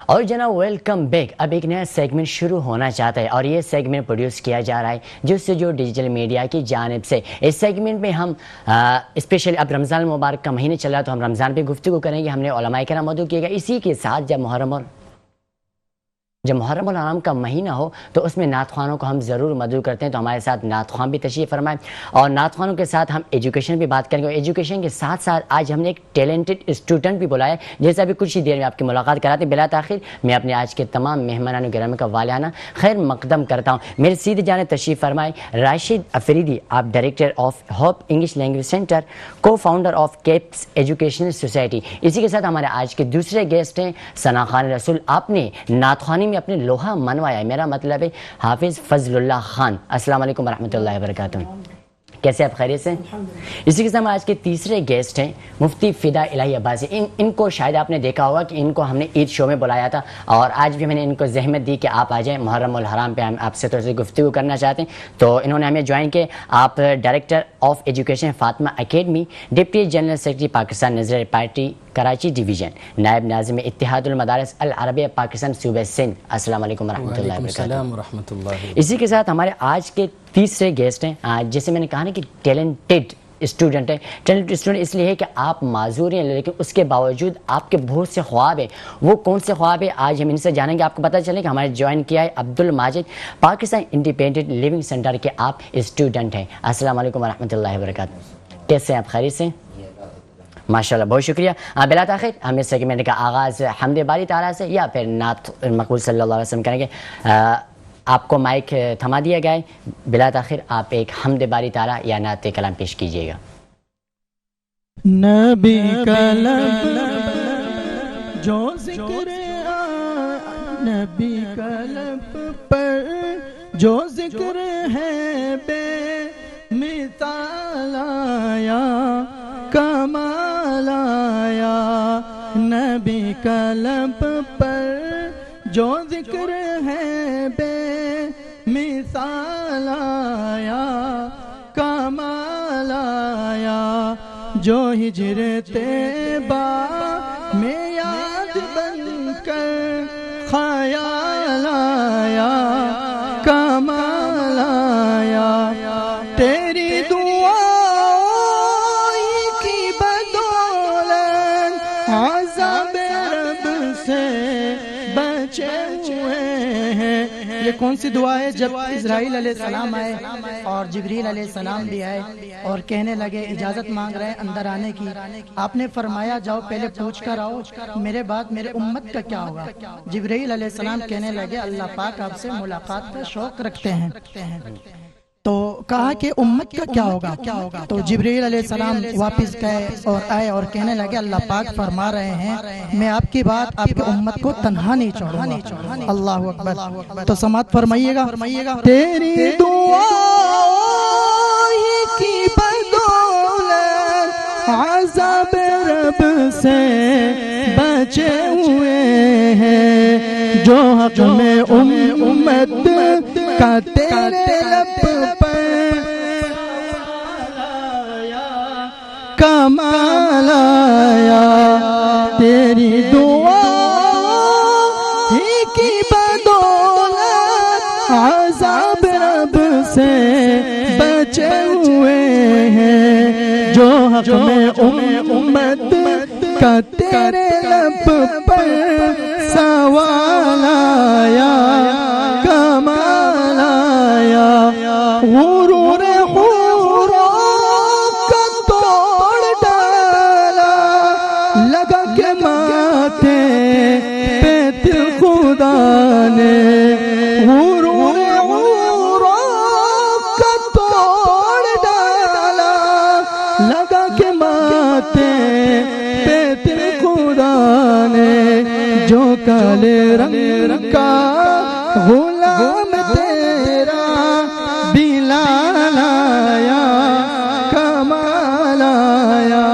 اور جناب welcome back. اب ایک نیا سیگمنٹ شروع ہونا چاہتا ہے اور یہ سیگمنٹ پروڈیوس کیا جا رہا ہے جو ڈیجیٹل میڈیا کی جانب سے. اس سیگمنٹ میں ہم اسپیشلی اب رمضان المبارک کا مہینے چل رہا ہے تو ہم رمضان پہ گفتگو کریں گے. ہم نے علماء کرام مدعو کیے گا. اسی کے ساتھ جب محرم الحرام کا مہینہ ہو تو اس میں نعت خوانوں کو ہم ضرور مدعو کرتے ہیں. تو ہمارے ساتھ نعت خوان بھی تشریف فرمائیں اور نعت خوانوں کے ساتھ ہم ایجوکیشن بھی بات کریں گے. اور ایجوکیشن کے ساتھ ساتھ آج ہم نے ایک ٹیلنٹڈ اسٹوڈنٹ بھی بلایا ہے جیسے ابھی کچھ ہی دیر میں آپ کی ملاقات کراتے ہیں. بلا تاخیر میں اپنے آج کے تمام مہمانان گرامی کا والہانہ خیر مقدم کرتا ہوں. میرے سیدھے جانب تشریف فرمائیں راشد افریدی. آپ director of Hope English Language Centre, co founder of Caps Educational Society. اسی کے ساتھ ہمارے آج کے دوسرے گیسٹ ہیں ثنا خان رسول. آپ نے نعت خوانی میں اپنے لوہا منوایا ہے، میرا مطلب ہے حافظ فضل اللہ خان. السلام علیکم ورحمۃ اللہ وبرکاتہ. کیسے آپ خیریت سے؟ اسی کے ساتھ آج کے تیسرے گیسٹ ہیں مفتی فدا الہی عباسی. ان کو شاید آپ نے دیکھا ہوگا کہ ان کو ہم نے عید شو میں بلایا تھا اور آج بھی میں نے ان کو زحمت دی کہ آپ آ جائیں. محرم الحرام پہ ہم آپ سے تھوڑی سی گفتگو کرنا چاہتے ہیں تو انہوں نے ہمیں جوائن کیا. آپ director of education Fatima academy, deputy general secretary Pakistan نظریہ پارٹی کراچی ڈویژن، نائب ناظم اتحاد المدارس العربیہ پاکستان صوبہ سندھ. السلام علیکم ورحمۃ اللہ وبرکاتہ. اسی کے ساتھ ہمارے آج کے تیسرے گیسٹ ہیں جیسے میں نے کہا نا کہ ٹیلنٹڈ اسٹوڈنٹ ہے. ٹیلنٹڈ اسٹوڈنٹ اس لیے ہے کہ آپ معذور ہیں لیکن اس کے باوجود آپ کے بہت سے خواب ہیں. وہ کون سے خواب ہیں آج ہم ان سے جانیں گے. آپ کو پتہ چلے کہ ہمارے جوائن کیا ہے Abdul Majid, Pakistan independent living center کے آپ اسٹوڈنٹ ہیں. السلام علیکم ورحمۃ اللہ وبرکاتہ. کیسے ہیں آپ؟ خیریت سے؟ ماشاءاللہ، بہت شکریہ. بلا تاخیر ہم اس سیگمنٹ کا آغاز حمد باری تعالیٰ سے یا پھر نعت مقبول صلی اللہ علیہ وسلم کریں گے. آپ کو مائک تھما دیا گیا ہے. بلا تاخیر آپ ایک حمد باری تعالیٰ یا نعت کلام پیش کیجیے گا. نبی کا لب جو ذکر نبی کا لب پر جو ذکر ہے بے مثال آیا کمال آیا. نبی کا لب پر جو ذکر ہے بے مثال آیا کمال آیا. جو ہجر طیبہ میں یاد بن کر خیال آیا کمال آیا. تیری دعا کی بدولت عذاب رب سے بچے ہوئے ہیں. یہ کون سی دعا ہے؟ جب اسرائیل علیہ السلام آئے اور جبریل علیہ السلام بھی آئے اور کہنے لگے اجازت مانگ رہے ہیں اندر آنے کی. آپ نے فرمایا جاؤ پہلے پوچھ کر آؤ میرے بعد میرے امت کا کیا ہوگا. جبریل علیہ السلام کہنے لگے اللہ پاک آپ سے ملاقات کا شوق رکھتے ہیں. تو کہا کہ امت کا کیا ہوگا. تو جبریل علیہ السلام واپس گئے اور آئے اور کہنے لگے اللہ پاک فرما رہے ہیں میں آپ کی بات آپ کی امت کو تنہا نہیں چھوڑوں گا. اللہ اکبر. تو سماعت فرمائیے گا. تیری دعا کی بدولت عذاب رب سے بچے ہوئے ہیں. جو حق میں امت کا تیرے لب پر کمال آیا. تیری دعا ہی کی بدولت عذاب رب سے بچے ہوئے ہیں. جو حق میں امت کا تیرے لب پر سوال آیا کمال آیا. غرور حوروں کا توڑ ڈالا لگا کے ماتھے پہ دل خدا نے. غرور حوروں کا توڑ ڈالا لگا کے ماتھے پہ دل خدا نے. جو کالے رنگ کا غلام تیرا بلال آیا کمال آیا.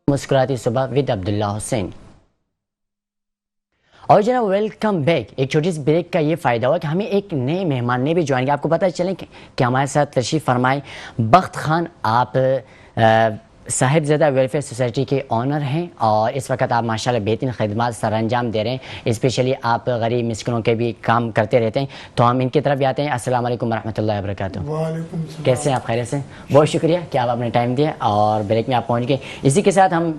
مسکراتی صبح ود عبداللہ حسین. اور جناب ویلکم بیک. ایک چھوٹی سی بریک کا یہ فائدہ ہوا کہ ہمیں ایک نئے مہمان نے بھی جوائن کیا. آپ کو پتہ چلیں کہ ہمارے ساتھ تشریف فرمائے بخت خان. آپ صاحب زیادہ ویلفیئر سوسائٹی کے آنر ہیں اور اس وقت آپ ماشاءاللہ بہترین خدمات سر انجام دے رہے ہیں، اسپیشلی آپ غریب مسکینوں کے بھی کام کرتے رہتے ہیں، تو ہم ان کی طرف بھی آتے ہیں۔ السلام علیکم ورحمۃ اللہ وبرکاتہ۔ وعلیکم السلام۔ کیسے ہیں آپ؟ خیریت سے؟ بہت شکریہ کہ آپ اپنے ٹائم دیا اور بریک میں آپ پہنچ گئے۔ اسی کے ساتھ ہم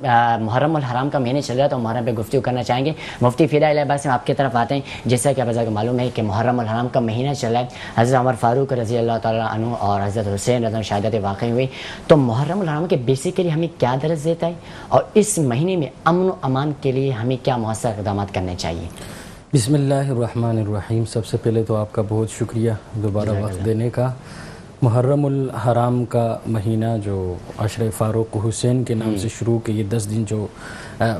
محرم الحرام کا مہینے چل رہا ہے تو محرم پہ گفتگو کرنا چاہیں گے۔ مفتی فدا الہ عباس سے آپ کی طرف آتے ہیں۔ جیسا کہ آپ کو معلوم ہے کہ محرم الحرام کا مہینہ چل رہا ہے، حضرت عمر فاروق رضی اللہ تعالیٰ عنہ اور حضرت حسین رضی اللہ شہادت واقع ہوئی، تو محرم الحرام کے بیسیکلی ہمیں کیا درس دیتا ہے اور اس مہینے میں امن و امان کے لیے ہمیں کیا مؤثر اقدامات کرنے چاہیے؟ بسم اللہ الرحمن الرحیم۔ سب سے پہلے تو آپ کا بہت شکریہ دوبارہ وقت دینے کا۔ محرم الحرام کا مہینہ جو عشر فاروق حسین کے نام سے شروع کے یہ 10 دن جو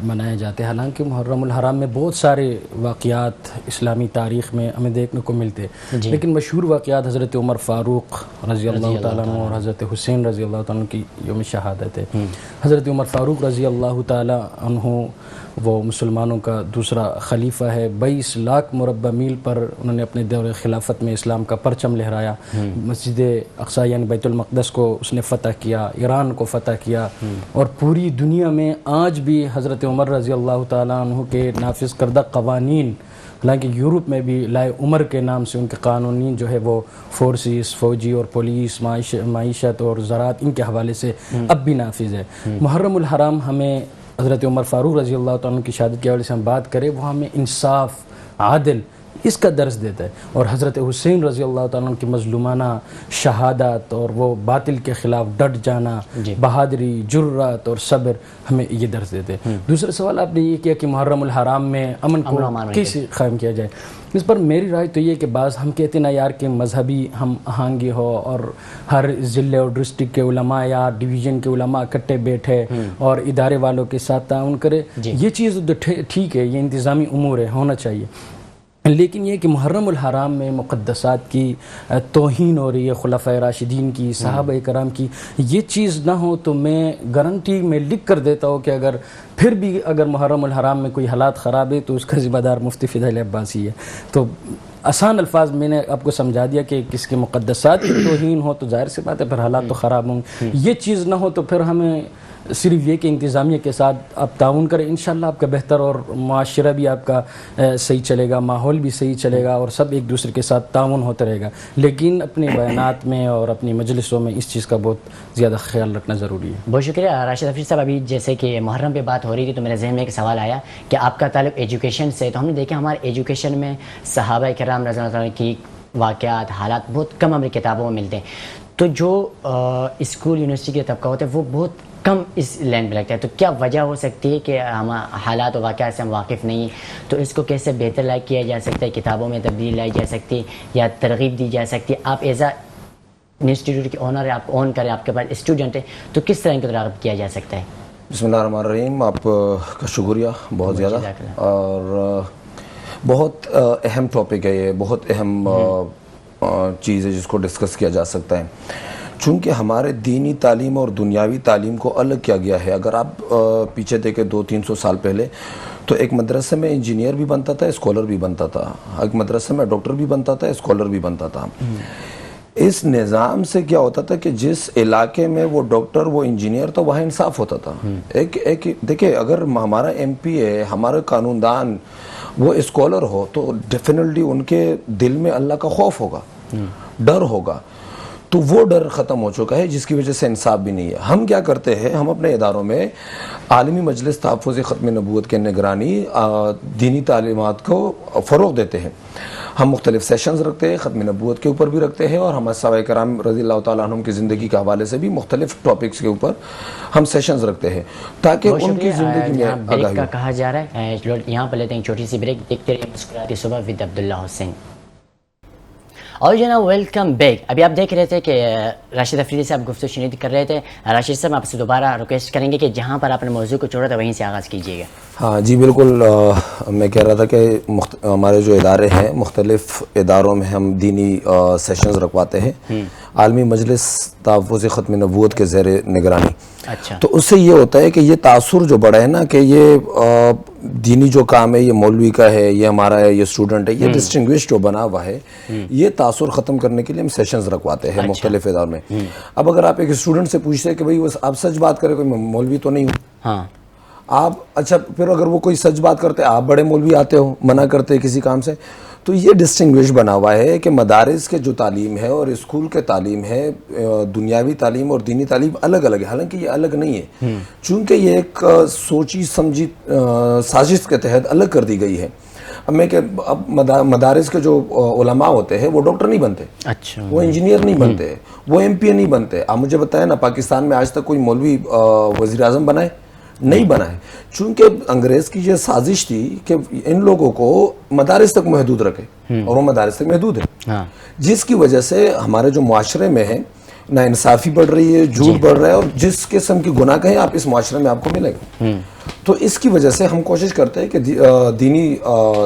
منائے جاتے ہیں، حالانکہ محرم الحرام میں بہت سارے واقعات اسلامی تاریخ میں ہمیں دیکھنے کو ملتے ہیں، لیکن مشہور واقعات حضرت عمر فاروق رضی اللہ تعالیٰ عنہ اور حضرت حسین رضی اللہ تعالیٰ عنہ کی یوم شہادت ہے۔ حضرت عمر فاروق رضی اللہ تعالیٰ عنہ وہ مسلمانوں کا دوسرا خلیفہ ہے، 22 لاکھ مربع میل پر انہوں نے اپنے دور خلافت میں اسلام کا پرچم لہرایا، مسجد اقصی یعنی بیت المقدس کو اس نے فتح کیا، ایران کو فتح کیا، اور پوری دنیا میں آج بھی حضرت عمر رضی اللہ تعالیٰ عنہ کے نافذ کردہ قوانین، حالانکہ یورپ میں بھی لائے عمر کے نام سے ان کے قانونین جو ہے وہ فورسز، فوجی اور پولیس، معیشت اور زراعت، ان کے حوالے سے اب بھی نافذ ہے۔ محرم الحرام ہمیں حضرت عمر فاروق رضی اللہ تعالیٰ عنہ کی شہادت کے حوالے سے ہم بات کریں، وہ ہمیں انصاف، عادل اس کا درس دیتا ہے، اور حضرت حسین رضی اللہ تعالیٰ عنہ کی مظلومانہ شہادت اور وہ باطل کے خلاف ڈٹ جانا، بہادری، جرات اور صبر ہمیں یہ درس دیتے ہیں۔ دوسرا سوال آپ نے یہ کیا کہ محرم الحرام میں امن کو کیسے قائم کیا جائے، اس پر میری رائے تو یہ کہ بعض ہم کہتے ہیں نا یار کہ مذہبی ہم آہنگی ہو اور ہر ضلع اور ڈسٹرکٹ کے علماء یا ڈویژن کے علماء اکٹھے بیٹھے اور ادارے والوں کے ساتھ تعاون کرے، یہ چیز تو ٹھیک ہے، یہ انتظامی امور ہے، ہونا چاہیے، لیکن یہ کہ محرم الحرام میں مقدسات کی توہین ہو رہی ہے، خلفائے راشدین کی، صحابہ کرام کی، یہ چیز نہ ہو تو میں گارنٹی میں لکھ کر دیتا ہوں کہ اگر محرم الحرام میں کوئی حالات خراب ہے تو اس کا ذمہ دار مفتی فدا الہ عباس ہی ہے۔ تو آسان الفاظ میں نے آپ کو سمجھا دیا کہ کس کے مقدسات کی توہین ہو تو ظاہر سی بات ہے پھر حالات تو خراب ہوں گے، یہ چیز نہ ہو تو پھر ہمیں صرف یہ کہ انتظامیہ کے ساتھ آپ تعاون کریں، انشاءاللہ آپ کا بہتر اور معاشرہ بھی آپ کا صحیح چلے گا، ماحول بھی صحیح چلے گا اور سب ایک دوسرے کے ساتھ تعاون ہوتا رہے گا، لیکن اپنے بیانات میں اور اپنی مجلسوں میں اس چیز کا بہت زیادہ خیال رکھنا ضروری ہے۔ بہت شکریہ راشد حفیظ صاحب۔ ابھی جیسے کہ محرم پہ بات ہو رہی تھی تو میرے ذہن میں ایک سوال آیا کہ آپ کا تعلق ایجوکیشن سے، تو ہم نے دیکھا ہمارے ایجوکیشن میں صحابہ کرام رضی اللہ عنہ کی واقعات، حالات بہت کم ہماری کتابوں میں ملتے ہیں، تو جو اسکول یونیورسٹی کے طبقہ ہوتے ہیں وہ بہت کم اس لائن پہ لگتا ہے، تو کیا وجہ ہو سکتی ہے کہ ہم حالات و واقعات سے ہم واقف نہیں ہیں، تو اس کو کیسے بہتر لائق کیا جا سکتا ہے، کتابوں میں تبدیلی لائی جا سکتی ہے یا ترغیب دی جا سکتی ہے؟ آپ ایز اے انسٹیٹیوٹ کے اونر ہیں، آپ اون کریں، آپ کے پاس اسٹوڈنٹ ہیں، تو کس طرح ان کو ترغیب کیا جا سکتا ہے؟ بسم اللہ الرحمن الرحیم۔ آپ کا شکریہ بہت زیادہ، اور بہت اہم ٹاپک ہے یہ، بہت اہم چیز ہے جس کو ڈسکس کیا جا سکتا ہے، چونکہ ہمارے دینی تعلیم اور دنیاوی تعلیم کو الگ کیا گیا ہے۔ اگر آپ پیچھے دیکھیں 200-300 سال پہلے تو ایک مدرسے میں انجینئر بھی بنتا تھا، اسکالر بھی بنتا تھا، ایک مدرسے میں ڈاکٹر بھی بنتا تھا، اسکالر بھی بنتا تھا۔ اس نظام سے کیا ہوتا تھا کہ جس علاقے میں وہ ڈاکٹر وہ انجینئر تو وہاں انصاف ہوتا تھا۔ ایک دیکھیں، اگر ہمارا ایم پی ہے، ہمارا قانون دان وہ اسکالر ہو تو ڈیفینیٹلی ان کے دل میں اللہ کا خوف ہوگا، ڈر ہوگا، تو وہ ڈر ختم ہو چکا ہے جس کی وجہ سے انصاف بھی نہیں ہے۔ ہم کیا کرتے ہیں، ہم اپنے اداروں میں عالمی مجلس تحفظ ختم نبوت کے نگرانی دینی تعلیمات کو فروغ دیتے ہیں۔ ہم مختلف سیشنز رکھتے ہیں، ختم نبوت کے اوپر بھی رکھتے ہیں، اور ہمارے صحابہ کرام رضی اللہ تعالیٰ عنہم کی زندگی کے حوالے سے بھی مختلف ٹاپکس کے اوپر ہم سیشنز رکھتے ہیں تاکہ ان کی زندگی میں بریک کا کہا جا رہا ہے، یہاں پر لیتے ہیں چھوٹی سی بریک، دیکھتے رہیے مسکراتی صبح ود عبداللہ حسین۔ اور جو نا ویلکم بیک۔ ابھی آپ دیکھ رہے تھے کہ راشد افریدی صاحب گفتگو شنید کر رہے تھے۔ راشد صاحب آپ سے دوبارہ ریکویسٹ کریں گے کہ جہاں پر آپ نے موضوع کو چھوڑا تھا وہیں سے آغاز کیجیے گا۔ ہاں جی بالکل، میں کہہ رہا تھا کہ ہمارے جو ادارے ہیں، مختلف اداروں میں ہم دینی سیشنز رکھواتے ہیں عالمی مجلس تحفظ ختم نبوت کے زیر نگرانی۔ اچھا، تو اس سے یہ ہوتا ہے کہ یہ تاثر جو بڑا ہے نا کہ یہ دینی جو کام ہے یہ مولوی کا ہے، یہ ہمارا ہے، یہ اسٹوڈنٹ ہے، یہ ڈسٹنگوش جو بنا ہوا ہے، یہ تاثر ختم کرنے کے لیے ہم سیشنز رکھواتے ہیں مختلف اداروں میں. اب اگر آپ ایک اسٹوڈنٹ سے پوچھتے ہیں کہ بھائی آپ سچ بات کریں، کوئی مولوی تو نہیں ہوں، ہاں آپ اچھا پھر اگر وہ کوئی سچ بات کرتے آپ بڑے مولوی آتے ہو منع کرتے کسی کام سے. تو یہ ڈسٹنگوش بنا ہوا ہے کہ مدارس کے جو تعلیم ہے اور اسکول کے تعلیم ہے، دنیاوی تعلیم اور دینی تعلیم الگ الگ ہے. حالانکہ یہ الگ نہیں ہے، چونکہ یہ ایک سوچی سمجھی سازش کے تحت الگ کر دی گئی ہے. اب مدارس کے جو علماء ہوتے ہیں وہ ڈاکٹر نہیں بنتے، اچھا وہ انجینئر نہیں بنتے، وہ ایم پی اے نہیں بنتے. آپ مجھے بتائیں نا، پاکستان میں آج تک کوئی مولوی وزیر اعظم بنا ہے؟ نہیں بنا ہے. چونکہ انگریز کی یہ سازش تھی کہ ان لوگوں کو مدارس تک محدود رکھے، اور وہ مدارس تک محدود ہے، جس کی وجہ سے ہمارے جو معاشرے میں ہے نا انصافی بڑھ رہی ہے، جھوٹ بڑھ رہا ہے، اور جس قسم کی گناہ کہیں آپ اس معاشرے میں آپ کو ملے گا. تو اس کی وجہ سے ہم کوشش کرتے ہیں کہ دینی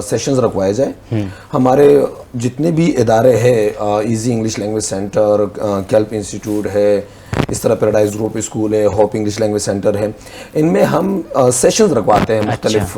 سیشنز رکھوائے جائیں. ہمارے جتنے بھی ادارے ہیں، Easy English Language Centre, Kelp Institute ہے، اس طرح پیراڈائز گروپ اسکول ہے، ہوپ انگلش لینگویج سینٹر ہے، ان میں ہم سیشنز رکھواتے ہیں مختلف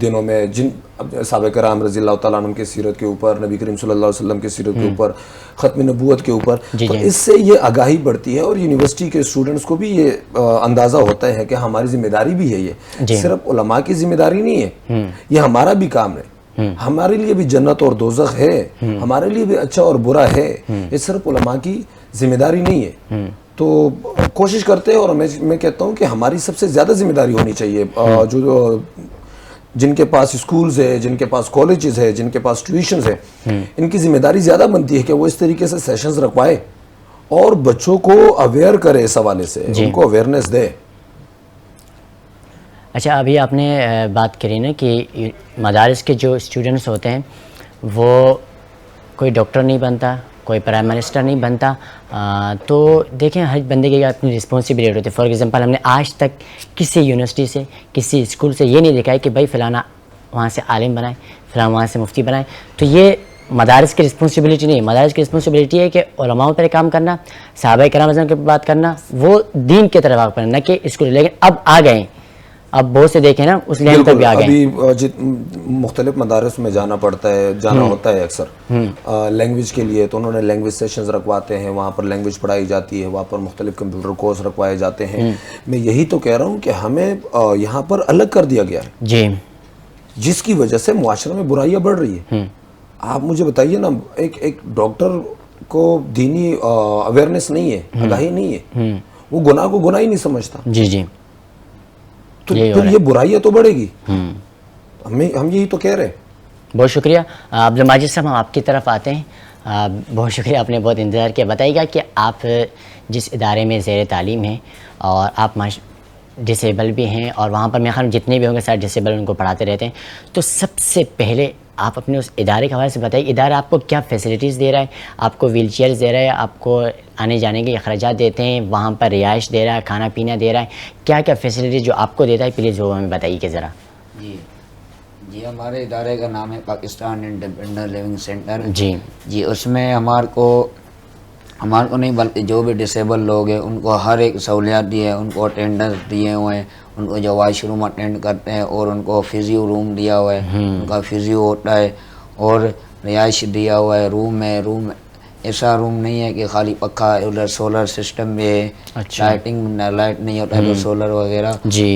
دنوں میں، جن صحابہ کرام رضی اللہ تعالیٰ عنہ کی سیرت کے اوپر، نبی کریم صلی اللہ علیہ وسلم کی سیرت کے اوپر، ختم نبوت کے اوپر. تو اس سے یہ آگاہی بڑھتی ہے، اور یونیورسٹی کے اسٹوڈنٹس کو بھی یہ اندازہ ہوتا ہے کہ ہماری ذمہ داری بھی ہے. یہ صرف علماء کی ذمہ داری نہیں ہے، یہ ہمارا بھی کام ہے. ہمارے لیے بھی جنت اور دوزخ ہے، ہمارے لیے بھی اچھا اور برا ہے. یہ صرف علماء کی ذمہ داری نہیں ہے. تو کوشش کرتے ہیں، اور میں کہتا ہوں کہ ہماری سب سے زیادہ ذمہ داری ہونی چاہیے. جو جن کے پاس اسکولز ہے، جن کے پاس کالجز ہے، جن کے پاس ٹیوشنز ہے، ان کی ذمہ داری زیادہ بنتی ہے کہ وہ اس طریقے سے سیشنز رکھوائے اور بچوں کو اویئر کرے، اس حوالے سے ان کو اویئرنیس دے. اچھا، ابھی آپ نے بات کری نا کہ مدارس کے جو اسٹوڈنٹس ہوتے ہیں وہ کوئی ڈاکٹر نہیں بنتا، کوئی پرائم منسٹر نہیں بنتا. تو دیکھیں ہر بندے کی اپنی رسپانسبلٹی ہوتی ہے. فار ایگزامپل ہم نے آج تک کسی یونیورسٹی سے، کسی اسکول سے یہ نہیں دیکھا ہے کہ بھائی فلانا وہاں سے عالم بنائے، فلانا وہاں سے مفتی بنائے. تو یہ مدارس کی رسپانسبلٹی نہیں ہے. مدارس کی رسپانسبلٹی ہے کہ علماء پر کام کرنا، صحابہ کرام رضی اللہ عنہم کی بات کرنا، وہ دین کی طرف آگے بڑھنا، نہ کہ اسکول. لیکن اب آ گئے، اب بہت سے دیکھیں نا اس لیول تک بھی آ گئے. ابھی مختلف مدارس میں جانا ہوتا ہے اکثر لینگویج کے لیے. تو انہوں نے لینگویج سیشنز رکھواتے ہیں، وہاں پر لینگویج پڑھائی جاتی ہے، وہاں پر مختلف کمپیوٹر کورس رکھوائے جاتے ہیں. میں یہی تو کہہ رہا ہوں کہ ہمیں یہاں پر الگ کر دیا گیا ہے، جی، جس کی وجہ سے معاشرے میں برائیاں بڑھ رہی ہیں. آپ مجھے بتائیے نا، ایک ڈاکٹر کو دینی اویئرنیس نہیں ہے، آگاہی نہیں ہے، وہ گناہ کو گناہ ہی نہیں سمجھتا. جی جی، تو پھر یہ برائیاں تو بڑھے گی. ہم یہی تو کہہ رہے ہیں. بہت شکریہ عبدالماجد صاحب. ہم آپ کی طرف آتے ہیں. بہت شکریہ، آپ نے بہت انتظار کیا. بتائیے گا کہ آپ جس ادارے میں زیر تعلیم ہیں اور آپ ڈسیبل بھی ہیں، اور وہاں پر میرے خیال میں جتنے بھی ہوں گے سارے ڈسیبل ان کو پڑھاتے رہتے ہیں. تو سب سے پہلے آپ اپنے اس ادارے کے حوالے سے بتائیے، ادارہ آپ کو کیا فیسلٹیز دے رہا ہے؟ آپ کو ویل چیئرز دے رہا ہے، آپ کو آنے جانے کے اخراجات دیتے ہیں، وہاں پر رہائش دے رہا ہے، کھانا پینا دے رہا ہے، کیا کیا فیسلٹیز جو آپ کو دیتا ہے پلیز وہ ہمیں بتائیے کہ ذرا. جی ہمارے ادارے کا نام ہے پاکستان انڈیپینڈنٹ لیونگ سینٹر. جی اس میں ہمارے کو نہیں بلکہ جو بھی ڈسیبل لوگ ہیں ان کو ہر ایک سہولیات دی ہے. ان کو اٹینڈنس دیے ہوئے ہیں، ان کو جو واش روم اٹینڈ کرتے ہیں، اور ان کو فزیو روم دیا ہوا ہے، ان کا فزیو ہوتا ہے، اور رہائش دیا ہوا ہے. روم ایسا روم نہیں ہے کہ خالی پکا ہے، ادھر سولر سسٹم بھی ہے. لائٹنگ لائٹ نہیں ہوتا ہے تو سولر وغیرہ.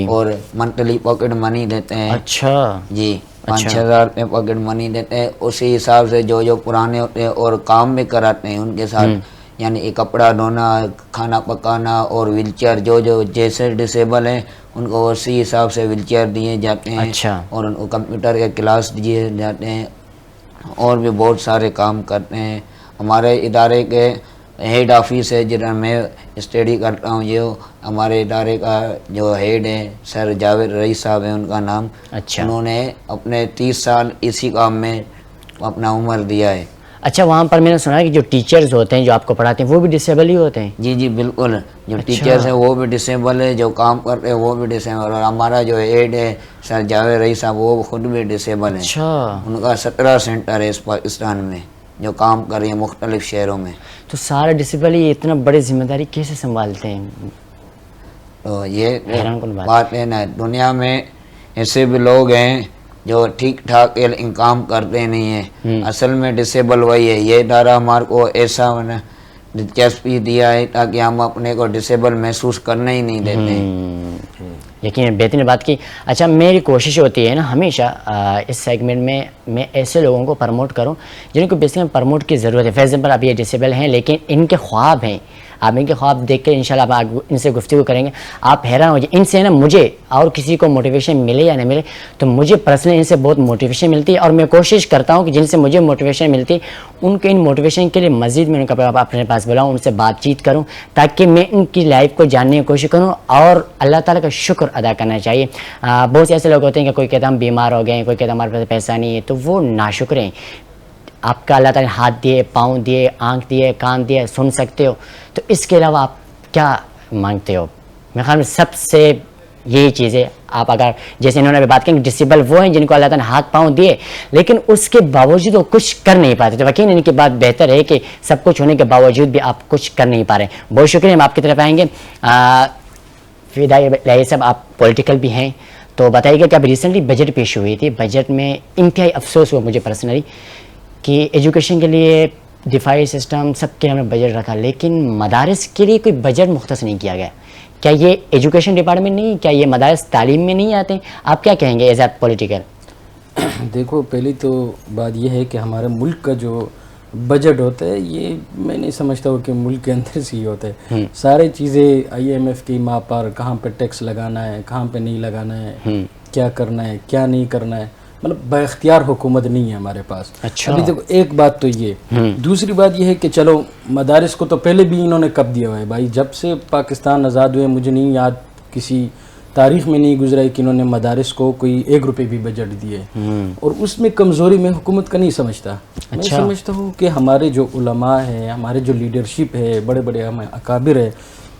اور منتھلی پاکٹ منی دیتے ہیں. اچھا جی 5,000 روپے پاکٹ منی دیتے ہیں. اسی حساب سے جو پرانے ہوتے ہیں اور کام بھی کراتے ہیں ان کے ساتھ، یعنی کپڑا دھونا، کھانا پکانا، اور ویل چیئر جو جیسے ڈسیبل ہیں ان کو اسی حساب سے ویل چیئر دیے جاتے ہیں. اور ان کو کمپیوٹر کے کلاس دیے جاتے ہیں، اور بھی بہت سارے کام کرتے ہیں. ہمارے ادارے کے ہیڈ آفس ہے جدھر میں اسٹڈی کرتا ہوں. یہ ہمارے ادارے کا جو ہیڈ ہے سر جاوید رئیس صاحب ہیں ان کا نام. انہوں نے اپنے 30 سال اسی کام میں اپنا عمر دیا ہے. اچھا، وہاں پر میں نے سنا ہے کہ جو ٹیچرز ہوتے ہیں جو آپ کو پڑھاتے ہیں وہ بھی ڈسیبل ہی ہوتے ہیں؟ جی بالکل، جو ٹیچرز ہیں وہ بھی ڈسیبل ہے، جو کام کرتے ہیں وہ بھی ڈسیبل. اور ہمارا جو ہیڈ ہے سر جاوید رئیس صاحب وہ خود بھی ڈسیبل ہیں. ان کا 17 سینٹر ہے اس پاکستان میں جو کام کر رہے ہیں مختلف شہروں میں. تو سارا ڈسیبل ہی اتنا بڑی ذمہ داری کیسے سنبھالتے ہیں؟ تو یہ بات ہے نا، دنیا میں ایسے بھی لوگ ہیں جو ٹھیک ٹھاک کام کرتے نہیں ہیں. اصل میں ڈسیبل وہی ہے. یہ ادارہ ہمارے کو ایسا دلچسپی دیا ہے تاکہ ہم اپنے کو ڈسیبل محسوس کرنے ہی نہیں دیتے. یقیناً بہترین بات کی. اچھا میری کوشش ہوتی ہے نا ہمیشہ اس سیگمنٹ میں ایسے لوگوں کو پروموٹ کروں جن کو بیسکلی پروموٹ کی ضرورت ہے. فار ایگزامپل اب یہ ڈسیبل ہیں لیکن ان کے خواب ہیں. آپ ان کے خواب دیکھ کے انشاءاللہ آپ ان سے گفتگو کریں گے, آپ حیران ہو جائیں. ان سے نا مجھے اور کسی کو موٹیویشن ملے یا نہ ملے تو مجھے پرسنلی ان سے بہت موٹیویشن ملتی ہے, اور میں کوشش کرتا ہوں کہ جن سے مجھے موٹیویشن ملتی ہے ان کے ان موٹیویشن کے لیے مزید میں ان کا اپنے پاس بلاؤں, ان سے بات چیت کروں تاکہ میں ان کی لائف کو جاننے کی کوشش کروں. اور اللہ تعالیٰ کا شکر ادا کرنا چاہیے. بہت سے ایسے لوگ ہوتے ہیں کہ کوئی کہتا ہم بیمار ہو گئے, کوئی کہتا ہمارے پاس پیسہ نہیں ہے, تو وہ ناشکر ہیں. آپ کا اللہ تعالیٰ نے ہاتھ دیے, پاؤں دیے, آنکھ دیے, کان دیے, سن سکتے ہو, تو اس کے علاوہ آپ کیا مانگتے ہو؟ میرے خیال میں سب سے یہی چیز ہے. آپ اگر جیسے انہوں نے بھی بات کی ڈسیبل وہ ہیں جن کو اللہ تعالیٰ نے ہاتھ پاؤں دیے لیکن اس کے باوجود وہ کچھ کر نہیں پاتے, تو یقیناً ان کی بات بہتر ہے کہ سب کچھ ہونے کے باوجود بھی آپ کچھ کر نہیں پا رہے. بہت شکریہ. ہم آپ کی طرف آئیں گے. فدائی صاحب آپ پولیٹیکل بھی ہیں, تو بتائیے گا کہ اب ریسنٹلی بجٹ پیش ہوئی تھی. بجٹ میں انتہائی افسوس ہوا مجھے پرسنلی کہ ایجوکیشن کے لیے دفاعی سسٹم سب کے ہم نے بجٹ رکھا لیکن مدارس کے لیے کوئی بجٹ مختص نہیں کیا گیا. کیا یہ ایجوکیشن ڈپارٹمنٹ نہیں, کیا یہ مدارس تعلیم میں نہیں آتے ہیں؟ آپ کیا کہیں گے ایز اے پولیٹیکل؟ دیکھو پہلی تو بات یہ ہے کہ ہمارے ملک کا جو بجٹ ہوتا ہے یہ میں نہیں سمجھتا ہوں کہ ملک کے اندر سے ہی ہوتا ہے. سارے چیزیں IMF کی ماں پر, کہاں پہ ٹیکس لگانا ہے, کہاں پہ نہیں لگانا ہے, کیا کرنا ہے, کیا نہیں کرنا ہے, مطلب با اختیار حکومت نہیں ہے ہمارے پاس. اچھا. ابھی دیکھو ایک بات تو یہ, دوسری بات یہ ہے کہ چلو مدارس کو تو پہلے بھی انہوں نے کب دیا ہوا ہے بھائی, جب سے پاکستان آزاد ہوئے مجھے نہیں یاد, کسی تاریخ میں نہیں گزرا ہے کہ انہوں نے مدارس کو کوئی 1 روپے بھی بجٹ دیے. اور اس میں کمزوری میں حکومت کا نہیں سمجھتا. میں سمجھتا ہوں کہ ہمارے جو علماء ہیں, ہمارے جو لیڈرشپ ہے, بڑے بڑے ہم اکابر ہیں,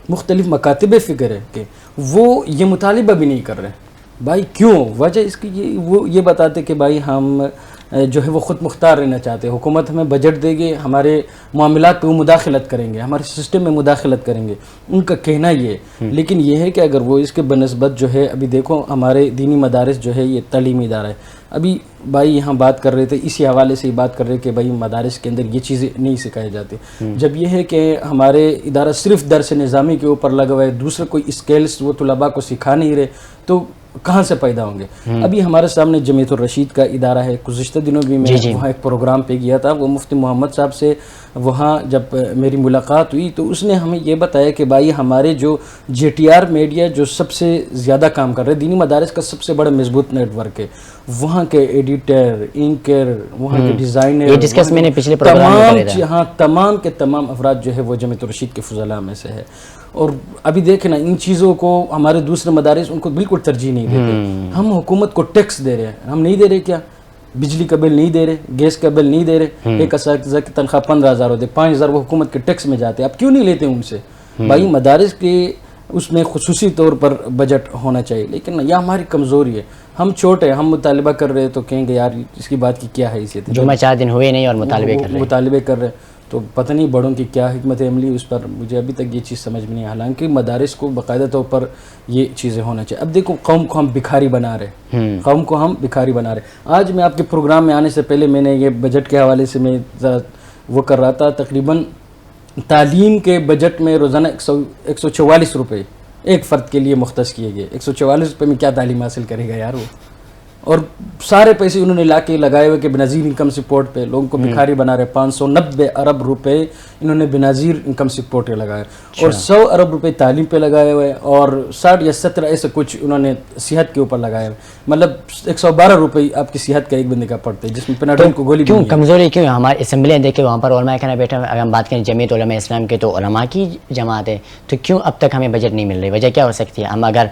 مختلف مکاتب فکر ہے کہ وہ یہ مطالبہ بھی نہیں کر رہے. بھائی کیوں؟ وجہ اس کی وہ یہ بتاتے کہ بھائی ہم جو ہے وہ خود مختار رہنا چاہتے ہیں, حکومت ہمیں بجٹ دے گی, ہمارے معاملات پہ وہ مداخلت کریں گے, ہمارے سسٹم میں مداخلت کریں گے, ان کا کہنا یہ ہے. لیکن یہ ہے کہ اگر وہ اس کے بنسبت جو ہے, ابھی دیکھو ہمارے دینی مدارس جو ہے یہ تعلیمی ادارہ ہے. ابھی بھائی یہاں بات کر رہے تھے, اسی حوالے سے بات کر رہے کہ بھائی مدارس کے اندر یہ چیزیں نہیں سکھائی جاتی. جب یہ ہے کہ ہمارے ادارہ صرف درس نظامی کے اوپر لگا ہوا ہے, دوسرے کوئی اسکیلس وہ طلباء کو سکھا نہیں رہے, تو کہاں سے پیدا ہوں گے؟ ابھی ہمارے سامنے جمیعت الرشید کا ادارہ ہے. گزشتہ دنوں بھی میں وہاں ایک پروگرام پہ گیا تھا. وہ مفتی محمد صاحب سے وہاں جب میری ملاقات ہوئی تو اس نے ہمیں یہ بتایا کہ بھائی ہمارے جو JTR میڈیا جو سب سے زیادہ کام کر رہے ہیں, دینی مدارس کا سب سے بڑا مضبوط نیٹ ورک ہے, وہاں کے ایڈیٹر, انکر, وہاں کے ڈیزائنر, یہ ڈسکس میں نے پچھلے پروگرام میں کرا تھا. ہاں تمام کے تمام افراد جو ہے وہ جمیعت الرشید کے فضلاء میں سے ہے. اور ابھی دیکھیں نا ان چیزوں کو ہمارے دوسرے مدارس ان کو بالکل ترجیح نہیں دیتے. ہم حکومت کو ٹیکس دے رہے ہیں, ہم نہیں دے رہے کیا؟ بجلی کا بل نہیں دے رہے, گیس کا بل نہیں دے رہے, ایک اساتذہ کی تنخواہ 15,000 ہوتے, 5,000 وہ حکومت کے ٹیکس میں جاتے. آپ کیوں نہیں لیتے ان سے؟ بھائی مدارس کے اس میں خصوصی طور پر بجٹ ہونا چاہیے. لیکن یہ ہماری کمزوری ہے, ہم چھوٹے, ہم مطالبہ کر رہے تو کہیں گے یار اس کی بات کی کیا حیثیت ہے, جو میں 4 دن ہوئے نہیں اور مطالبے کر رہے. تو پتہ نہیں بڑوں کی کیا حکمت عملی, اس پر مجھے ابھی تک یہ چیز سمجھ میں نہیں. حالانکہ مدارس کو باقاعدہ طور پر یہ چیزیں ہونا چاہیے. اب دیکھو قوم کو ہم بھکاری بنا رہے, قوم کو ہم بھکاری بنا رہے. آج میں آپ کے پروگرام میں آنے سے پہلے میں نے یہ بجٹ کے حوالے سے میں ذرا وہ کر رہا تھا, تقریباً تعلیم کے بجٹ میں روزانہ 144 روپے ایک فرد کے لیے مختص کیے گئے. 144 روپے میں کیا تعلیم حاصل کرے گا یار وہ؟ اور سارے پیسے انہوں نے لا کے لگائے ہوئے کہ بنظیر انکم سپورٹ پہ لوگوں کو بھکاری بنا رہے. 590 ارب روپے انہوں نے بنظیر انکم سپورٹ پہ لگائے, اور 100 ارب روپے تعلیم پہ لگائے ہوئے, اور 60 یا 17 ایسے کچھ انہوں نے صحت کے اوپر لگائے ہوئے. مطلب 112 روپے آپ کی صحت کا ایک بندے کا پڑتے ہیں, جس میں پیناڈول کو گولی کیوں کمزوری کیوں؟ ہماری اسمبلیاں دیکھیں وہاں پر علماء کہنا بیٹھا. اگر ہم بات کریں جمعیت علماء اسلام کے تو علماء کی جماعت ہے, تو کیوں اب تک ہمیں بجٹ نہیں مل رہی؟ وجہ کیا ہو سکتی ہے؟ ہم اگر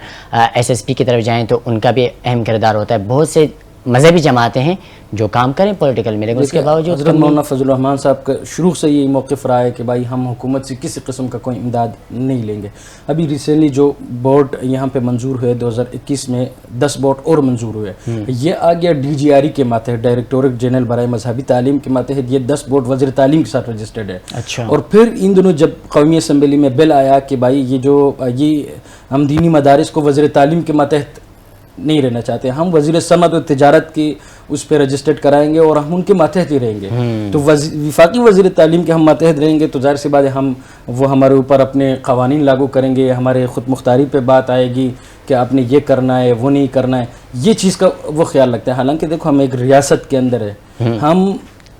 SSP کی طرف جائیں تو ان کا بھی اہم کردار ہوتا ہے. بہت سے مذہبی جماعتیں ہیں جو کام کریں پولیٹیکل میں, لیکن اس کے باوجود حضرت مولانا فضل الرحمان صاحب کا شروع سے یہی موقف رہا ہے کہ بھائی ہم حکومت سے کسی قسم کا کوئی امداد نہیں لیں گے. ابھی ریسنٹلی جو بورڈ یہاں پہ منظور ہوئے 2021 میں 10 بورڈ اور منظور ہوئے, یہ آ گیا DGRE کے ماتحت, ڈائریکٹوریٹ جنرل برائے مذہبی تعلیم کے ماتحت. یہ 10 بورڈ وزیر تعلیم کے ساتھ رجسٹرڈ ہے. اچھا. اور پھر ان دنوں جب قومی اسمبلی میں بل آیا کہ بھائی یہ ہم دینی مدارس کو وزیر تعلیم کے ماتحت نہیں رہنا چاہتے. ہم وزیر صنعت و تجارت کی اس پہ رجسٹرڈ کرائیں گے اور ہم ان کے ماتحت ہی رہیں گے. تو وفاقی وزیر تعلیم کے ہم ماتحت رہیں گے تو ظاہر سی بات ہے وہ ہمارے اوپر اپنے قوانین لاگو کریں گے. ہمارے خود مختاری پہ بات آئے گی کہ آپ نے یہ کرنا ہے وہ نہیں کرنا ہے, یہ چیز کا وہ خیال رکھتے ہیں. حالانکہ دیکھو ہم ایک ریاست کے اندر ہے. ہم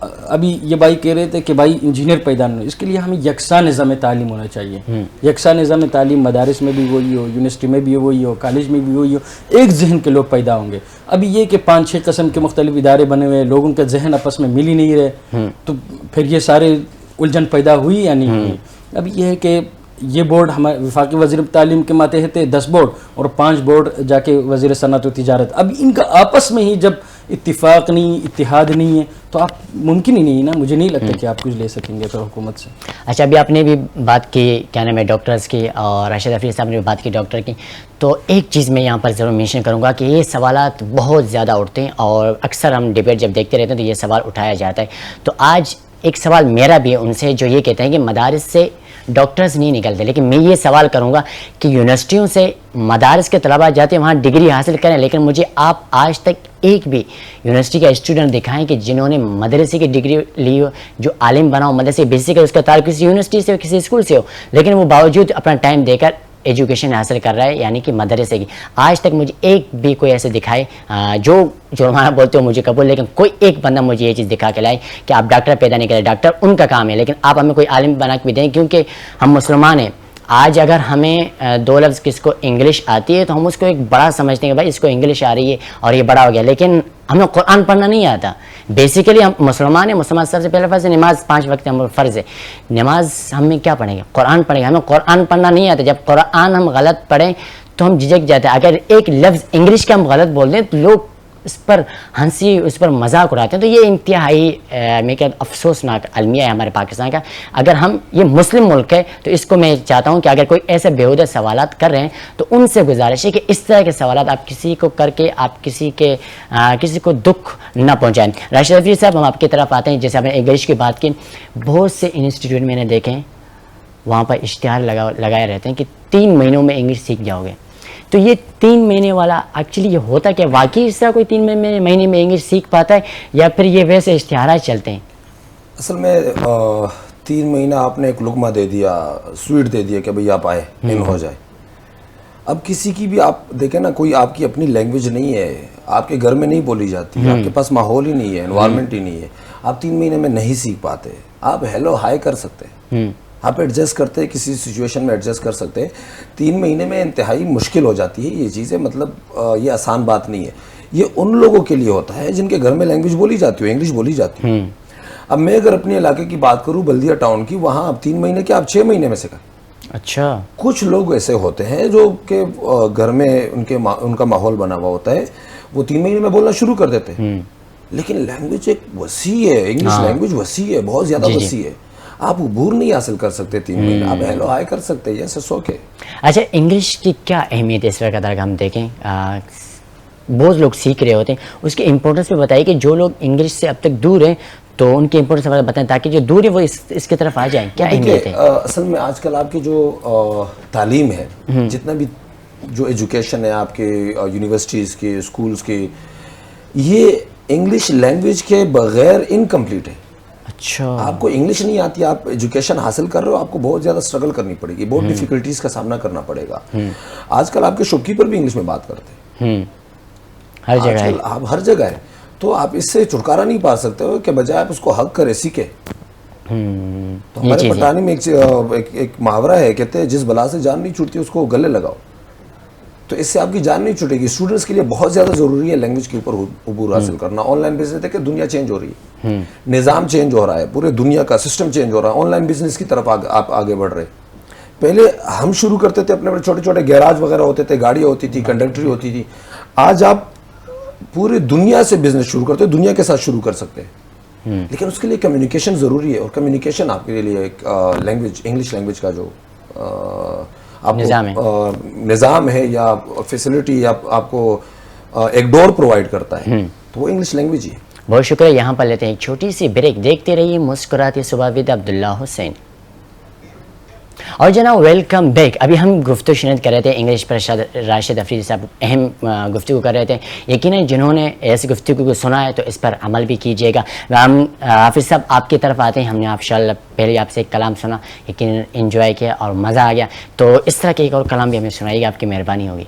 ابھی یہ بھائی کہہ رہے تھے کہ بھائی انجینئر پیدا نہیں, اس کے لیے ہمیں یکساں نظام تعلیم ہونا چاہیے. یکساں نظام تعلیم مدارس میں بھی وہی ہو, یونیورسٹی میں بھی وہی ہو, کالج میں بھی وہی ہو, ایک ذہن کے لوگ پیدا ہوں گے. ابھی یہ کہ 5-6 قسم کے مختلف ادارے بنے ہوئے, لوگوں کے ذہن آپس میں مل ہی نہیں رہے, تو پھر یہ سارے الجھن پیدا ہوئی یا نہیں ہوئی. اب یہ ہے کہ یہ بورڈ ہمارے وفاقی وزیر تعلیم کے ماتحت ہے 10 بورڈ اور 5 بورڈ جا کے وزیر صنعت و تجارت. اب ان کا آپس میں ہی جب اتفاق نہیں, اتحاد نہیں ہے, تو آپ ممکن ہی نہیں نا, مجھے نہیں لگتا کہ آپ کچھ لے سکیں گے پھر حکومت سے. اچھا, ابھی آپ نے بھی بات کی کیا نام ہے ڈاکٹرز کی, اور راشد افریدی صاحب نے بھی بات کی ڈاکٹر کی. تو ایک چیز میں یہاں پر ضرور مینشن کروں گا کہ یہ سوالات بہت زیادہ اٹھتے ہیں اور اکثر ہم ڈبیٹ جب دیکھتے رہتے ہیں تو یہ سوال اٹھایا جاتا ہے. تو آج ایک سوال میرا بھی ہے ان سے, جو یہ کہتے ہیں کہ مدارس سے ڈاکٹرز نہیں نکلتے, لیکن میں یہ سوال کروں گا کہ یونیورسٹیوں سے مدارس کے طلباء جاتے ہیں وہاں ڈگری حاصل کریں, لیکن مجھے آپ آج تک ایک بھی یونیورسٹی کا اسٹوڈنٹ دکھائیں کہ جنہوں نے مدرسے کی ڈگری لی ہو, جو عالم بنا ہو مدرسے بیسک, اس کا تعلق کسی یونیورسٹی سے ہو, کسی اسکول سے ہو, لیکن وہ باوجود اپنا ٹائم دے کر ایجوکیشن حاصل کر رہا ہے, یعنی کہ مدرسے کی. آج تک مجھے ایک بھی کوئی ایسے دکھائے, جو جرمانہ بولتے ہو مجھے قبول, لیکن کوئی ایک بندہ مجھے یہ چیز دکھا کے لائے کہ آپ ڈاکٹر پیدا نہیں کریں, ڈاکٹر ان کا کام ہے, لیکن آپ ہمیں کوئی عالم بنا کے بھی دیں, کیونکہ ہم مسلمان ہیں. آج اگر ہمیں 2 لفظ کس کو انگلش آتی ہے تو ہم اس کو ایک بڑا سمجھتے ہیں کہ بھائی اس کو انگلش آ رہی ہے اور یہ بڑا ہو گیا, لیکن ہمیں قرآن پڑھنا نہیں آتا. بیسیکلی ہم مسلمان ہیں, مسلمان سب سے پہلے فرض ہے نماز, 5 وقت ہم فرض ہے نماز, ہمیں کیا پڑھیں گے؟ قرآن پڑھیں گے. ہمیں قرآن پڑھنا نہیں آتا. جب قرآن ہم غلط پڑھیں تو ہم جھجک جاتے ہیں. اگر ایک لفظ انگلش کا ہم غلط بول دیں تو لوگ اس پر ہنسی, اس پر مذاق اڑاتے ہیں. تو یہ انتہائی میں کیا افسوسناک المیہ ہے ہمارے پاکستان کا. اگر ہم, یہ مسلم ملک ہے, تو اس کو میں چاہتا ہوں کہ اگر کوئی ایسے بیہودہ سوالات کر رہے ہیں تو ان سے گزارش ہے کہ اس طرح کے سوالات آپ کسی کو کر کے آپ کسی کو دکھ نہ پہنچائیں. راشد افریدی صاحب, ہم آپ کی طرف آتے ہیں. جیسے آپ نے انگلش کی بات کی, بہت سے انسٹیٹیوٹ میں نے دیکھے ہیں وہاں پر اشتہار لگائے رہتے ہیں کہ 3 مہینوں میں انگلش سیکھ جاؤ گے. تو یہ 3 مہینے والا ایکچولی یہ ہوتا کہ واقعی اس طرح کوئی 3 مہینے میں انگلش سیکھ پاتا ہے, یا پھر یہ ویسے اشتہارات چلتے ہیں؟ اصل میں 3 مہینہ آپ نے ایک لقمہ دے دیا, سویٹ دے دیا کہ بھئی آپ آئے, ان ہو جائے. اب کسی کی بھی آپ دیکھیں نا, کوئی آپ کی اپنی لینگویج نہیں ہے, آپ کے گھر میں نہیں بولی جاتی, آپ کے پاس ماحول ہی نہیں ہے, انوائرمنٹ ہی نہیں ہے, آپ 3 مہینے میں نہیں سیکھ پاتے. آپ ہیلو ہائی کر سکتے ہیں, آپ ایڈجسٹ کرتے ہیں, کسی سچویشن میں ایڈجسٹ کر سکتے ہیں. 3 مہینے میں انتہائی مشکل ہو جاتی ہے یہ چیزیں, مطلب یہ آسان بات نہیں ہے. یہ ان لوگوں کے لیے ہوتا ہے جن کے گھر میں لینگویج بولی جاتی ہو, انگلش بولی جاتی ہو. اب میں اگر اپنے علاقے کی بات کروں, بلدیہ ٹاؤن کی, وہاں اب 3 مہینے کے آپ 6 مہینے میں سے کریں. اچھا, کچھ لوگ ایسے ہوتے ہیں جو کہ گھر میں ان کا ماحول بنا ہوا ہوتا ہے, وہ 3 مہینے میں بولنا شروع کر دیتے ہیں. لیکن لینگویج ایک وسیع ہے, انگلش لینگویج وسیع ہے, بہت زیادہ وسیع ہے. آپ عبور نہیں حاصل کر سکتے 3 مہینے, آپ ہیلو ہائی کر سکتے ہیں, یس اوکے. اچھا, انگلش کی کیا اہمیت ہے اس وقت اگر ہم دیکھیں؟ بہت لوگ سیکھ رہے ہوتے ہیں, اس کی امپورٹنس پہ بتائیے کہ جو لوگ انگلش سے اب تک دور ہیں تو ان کی امپورٹنس بتائیں, تاکہ جو دور ہے وہ اس کی طرف آ جائیں. کیا اہمیت ہے؟ اصل میں آج کل آپ کی جو تعلیم ہے, جتنا بھی جو ایجوکیشن ہے آپ کے یونیورسٹیز کے, اسکولز کے, یہ انگلش لینگویج کے بغیر انکمپلیٹ ہے. اچھا, آپ کو انگلش نہیں آتی, آپ ایجوکیشن حاصل کر رہے ہو, آپ کو بہت زیادہ اسٹرگل کرنی پڑے گی, بہت ڈیفیکلٹیز کا سامنا کرنا پڑے گا. آج کل آپ کے شاپ کیپر بھی انگلش میں بات کرتے ہیں, ہر جگہ ہے, آپ ہر جگہ ہے. تو آپ اس سے چھٹکارا نہیں پا سکتے ہو کہ بجائے آپ اس کو حق کرے, سیکھے. تو ہمارے پٹانے میں ایک محاورہ ہے, کہتے ہیں جس بلا سے جان نہیں چھوٹتی اس کو گلے لگاؤ. تو اس سے آپ کی جان نہیں چھوٹے گی. اسٹوڈنٹس کے لیے بہت زیادہ ضروری ہے لینگویج کے اوپر عبور حاصل کرنا. آن لائن بزنس ہے کہ دنیا چینج ہو رہی ہے, نظام چینج ہو رہا ہے, پورے دنیا کا سسٹم چینج ہو رہا ہے. آن لائن بزنس کی طرف آپ آگے بڑھ رہے. پہلے ہم شروع کرتے تھے, اپنے چھوٹے چھوٹے گیراج وغیرہ ہوتے تھے, گاڑیاں ہوتی تھی, کنڈکٹری ہوتی تھی. آج آپ پورے دنیا سے بزنس شروع کرتے, دنیا کے ساتھ شروع کر سکتے ہیں. لیکن اس کے لیے کمیونیکیشن ضروری ہے, اور کمیونیکیشن آپ کے لیے ایک لینگویج, انگلش لینگویج کا جو نظام ہے یا فیسلٹی یا آپ کو ایک ڈور پرووائڈ کرتا ہے, تو وہ انگلش لینگویج ہی ہے. بہت شکریہ. یہاں پر لیتے ہیں ایک چھوٹی سی بریک, دیکھتے رہیے مسکراتے صبح ود عبداللہ حسین. اور جناب ویلکم بیک. ابھی ہم گفتگو شنید کر رہے تھے انگلش پر راشد افریدی صاحب اہم گفتگو کر رہے تھے. یقیناً جنہوں نے ایسی گفتگو کو سنا ہے تو اس پر عمل بھی کیجیے گا. ہم حافظ صاحب آپ کی طرف آتے ہیں. ہم نے آپ شاء اللہ پہلے آپ سے ایک کلام سنا, یقیناً انجوائے کیا اور مزہ آ گیا, تو اس طرح کے ایک اور کلام بھی ہمیں سنائیے گا, آپ کی مہربانی ہوگی.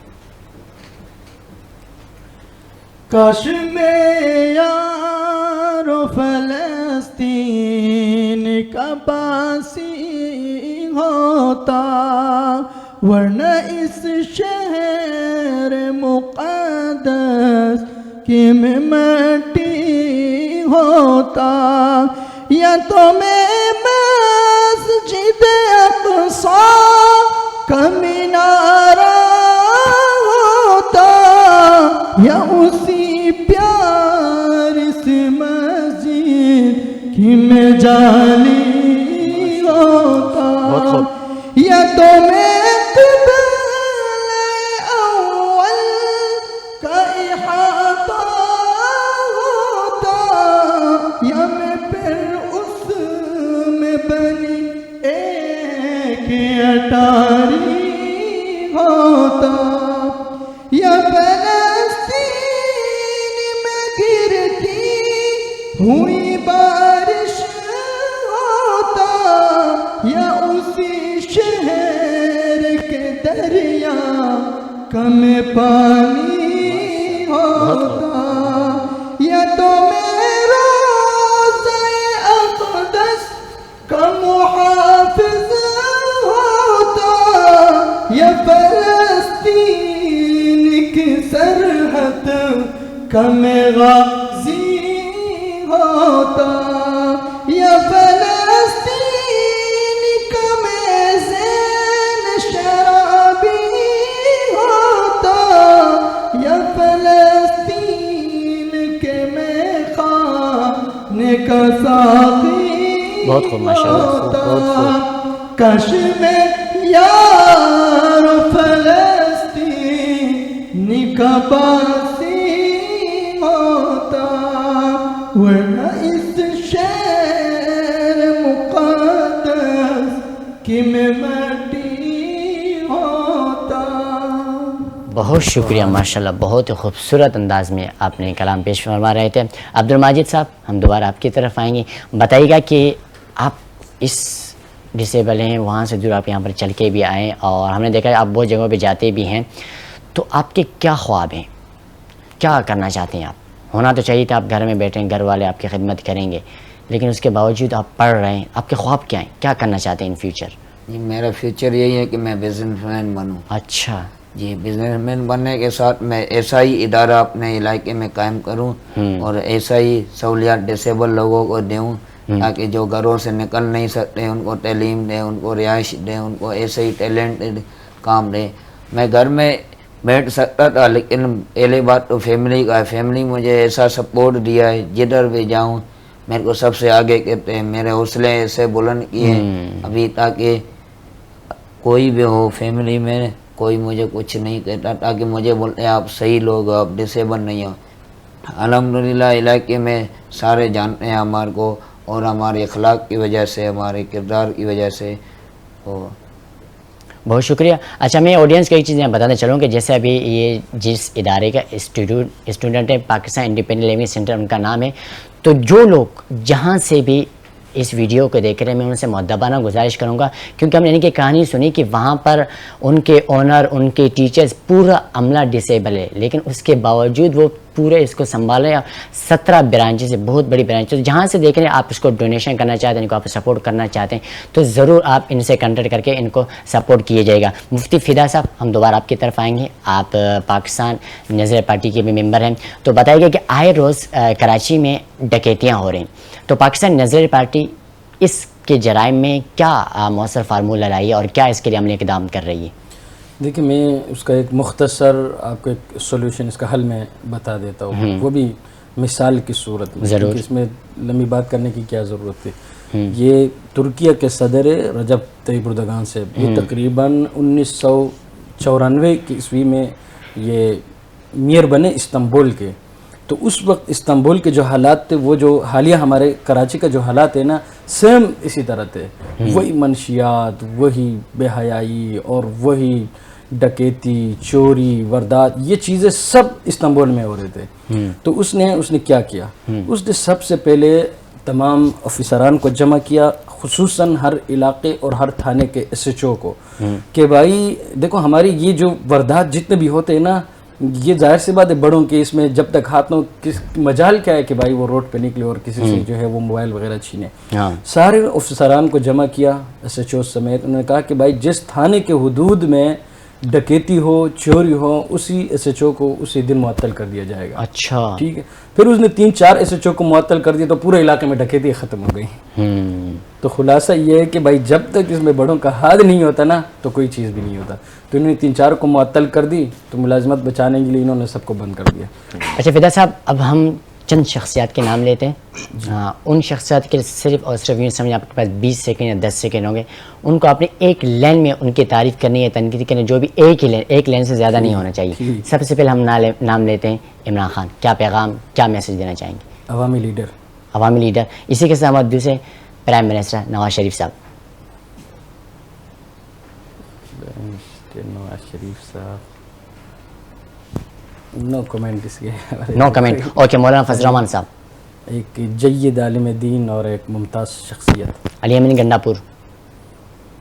کاش میں یار فلسطین کا باسی ہوتا, ورنہ اس شہر مقدس کی میں مٹی ہوتا, یا تو میں مسجد اقصی کا مینارہ ہوتا, یا اسی پیار سے مسجد کی میں جالی ہوتا, یا تو میں قبلہ اول کا احاطہ ہوتا, یا میں پھر اس میں بنی ایک اٹاری ہوتا, یا ہوئی بارش ہوتا, یا اسی شہر کے دریا کا میں پانی ہوتا, یا تو میں روضہ اقدس کا محافظ ہوتا, یا فلسطین کی سرحد کا میں غازی ہوتا, یا فلسطین کا میں زین شرابی ہوتا, یا فلسطین کے میں خانے کا ساقی بہت خوب ماشاءاللہ, بہت خوب. کاش میں یار فلسطین کا باسی ہوتا, ورنہ اس شہر مقدس کی میں مٹی ہوتا. بہت شکریہ ماشاءاللہ, بہت ہی خوبصورت انداز میں آپ نے کلام پیش فرما رہے تھے. عبدالماجد صاحب, ہم دوبارہ آپ کی طرف آئیں گے. بتائیے گا کہ آپ اس ڈسیبل ہیں, وہاں سے دور آپ یہاں پر چل کے بھی آئیں, اور ہم نے دیکھا ہے آپ بہت جگہوں پہ جاتے بھی ہیں, تو آپ کے کیا خواب ہیں, کیا کرنا چاہتے ہیں آپ؟ ہونا تو چاہیے تھا آپ گھر میں بیٹھیں, گھر والے آپ کی خدمت کریں گے, لیکن اس کے باوجود آپ پڑھ رہے ہیں. آپ کے خواب کیا ہیں, کیا کرنا چاہتے ہیں ان فیوچر؟ جی میرا فیوچر یہی ہے کہ میں بزنس مین بنوں. اچھا جی بزنس مین بننے کے ساتھ میں ایسا ہی ادارہ اپنے علاقے میں قائم کروں, اور ایسا ہی سہولیات ڈسیبل لوگوں کو دوں, تاکہ جو گھروں سے نکل نہیں سکتے ان کو تعلیم دیں, ان کو رہائش دیں, ان کو ایسے ہی ٹیلنٹ کام دیں. میں گھر میں بیٹھ سکتا تھا, لیکن پہلی بات تو فیملی کا ہے. فیملی مجھے ایسا سپورٹ دیا ہے, جدھر بھی جاؤں میرے کو سب سے آگے کہتے ہیں. میرے حوصلے ایسے بلند کیے ہیں ابھی, تاکہ کوئی بھی ہو فیملی میں کوئی مجھے کچھ نہیں کہتا, تاکہ مجھے بولتے ہیں آپ صحیح لوگ ہو, آپ ڈسیبل نہیں ہو. الحمدللہ علاقے میں سارے جانتے ہیں ہمارے کو, اور ہمارے اخلاق کی وجہ سے, ہمارے کردار کی وجہ سے. بہت شکریہ. اچھا میں آڈینس کو ایک چیز بتانا چلوں کہ جیسے ابھی یہ جس ادارے کا اسٹوڈنٹ ہے, پاکستان انڈیپینڈنٹ لیونگ سینٹر ان کا نام ہے, تو جو لوگ جہاں سے بھی اس ویڈیو کو دیکھ رہے ہیں, میں ان سے مؤدبانہ گزارش کروں گا, کیونکہ ہم نے ان کی کہانی سنی کہ وہاں پر ان کے اونر, ان کے ٹیچرز, پورا عملہ ڈسیبل ہے, لیکن اس کے باوجود وہ پورے اس کو سنبھال رہے ہیں. 17 برانچز ہے, بہت بڑی برانچز, جہاں سے دیکھ رہے ہیں آپ اس کو ڈونیشن کرنا چاہتے ہیں, ان کو آپ سپورٹ کرنا چاہتے ہیں, تو ضرور آپ ان سے کنٹیکٹ کر کے ان کو سپورٹ کیے جائے گا. مفتی فدا صاحب, ہم دوبارہ آپ کی طرف آئیں گے. آپ پاکستان نظریہ پارٹی کے بھی ممبر ہیں, تو بتائیے گا کہ آئے روز کراچی میں ڈکیتیاں ہو رہی ہیں, تو پاکستان نظریہ پارٹی اس کے جرائم میں کیا مؤثر فارمولہ لائی ہے اور کیا اس کے لیے عملی اقدام کر رہی ہے؟ دیکھیں میں اس کا ایک مختصر آپ کو ایک سولوشن, اس کا حل میں بتا دیتا ہوں, وہ بھی مثال کی صورت میں, ضرور. اس میں لمبی بات کرنے کی کیا ضرورت ہے. یہ ترکیہ کے صدر رجب طیب اردگان سے یہ تقریباً 1994 کی عیسوی میں یہ میر بنے استنبول کے, تو اس وقت استنبول کے جو حالات تھے وہ جو حالیہ ہمارے کراچی کا جو حالات ہے نا سیم اسی طرح تھے. وہی منشیات, وہی بے حیائی اور وہی ڈکیتی, چوری, واردات, یہ چیزیں سب استنبول میں ہو رہے تھے. تو اس نے کیا کیا, اس نے سب سے پہلے تمام آفیسران کو جمع کیا, خصوصاً ہر علاقے اور ہر تھانے کے ایس ایچ او کو, کہ بھائی دیکھو ہماری یہ جو واردات جتنے بھی ہوتے ہیں نا, یہ ظاہر سی بات ہے بڑوں کے اس میں جب تک ہاتھوں کس مجال کیا ہے کہ بھائی وہ روڈ پہ نکلے اور کسی سے جو ہے وہ موبائل وغیرہ چھینے. سارے آفیسران کو جمع کیا ایس ایچ او سمیت, انہوں نے کہا کہ بھائی جس تھانے کے حدود میں ڈکیتی ہو, چوری ہو, اسی ایس ایچ او کو اسی دن معطل کر دیا جائے گا. اچھا ٹھیک ہے. پھر اس نے 3-4 ایس ایچ او کو معطل کر دیا تو پورے علاقے میں ڈکیتی ختم ہو گئی. تو خلاصہ یہ ہے کہ بھائی جب تک اس میں بڑوں کا ہاتھ نہیں ہوتا نا تو کوئی چیز بھی نہیں ہوتا. تو انہوں نے 3-4 کو معطل کر دی, تو ملازمت بچانے کے لیے انہوں نے سب کو بند کر دیا. اچھا فدا صاحب, اب ہم چند شخصیات کے نام لیتے ہیں. ان شخصیات کے صرف اور صرف یوں سمجھیں آپ کے پاس 20 سیکنڈ یا 10 سیکنڈ ہوں گے, ان کو آپ نے ایک لائن میں ان کی تعریف کرنی ہے, تنقید کرنی, جو بھی ایک لائن سے زیادہ نہیں ہونا چاہیے. سب سے پہلے ہم نام لیتے ہیں عمران خان. کیا پیغام, کیا میسج دینا چاہیں گے؟ عوامی لیڈر. عوامی لیڈر. اسی کے ساتھ ہمارے دوسرے پرائم منسٹر نواز شریف صاحب. نواز شریف صاحب نو کمنٹ اس کے. نو کمنٹ. اوکے, مولانا فضل الرحمان صاحب. ایک جید عالم دین اور ایک ممتاز شخصیت. علی امین گنڈا پور.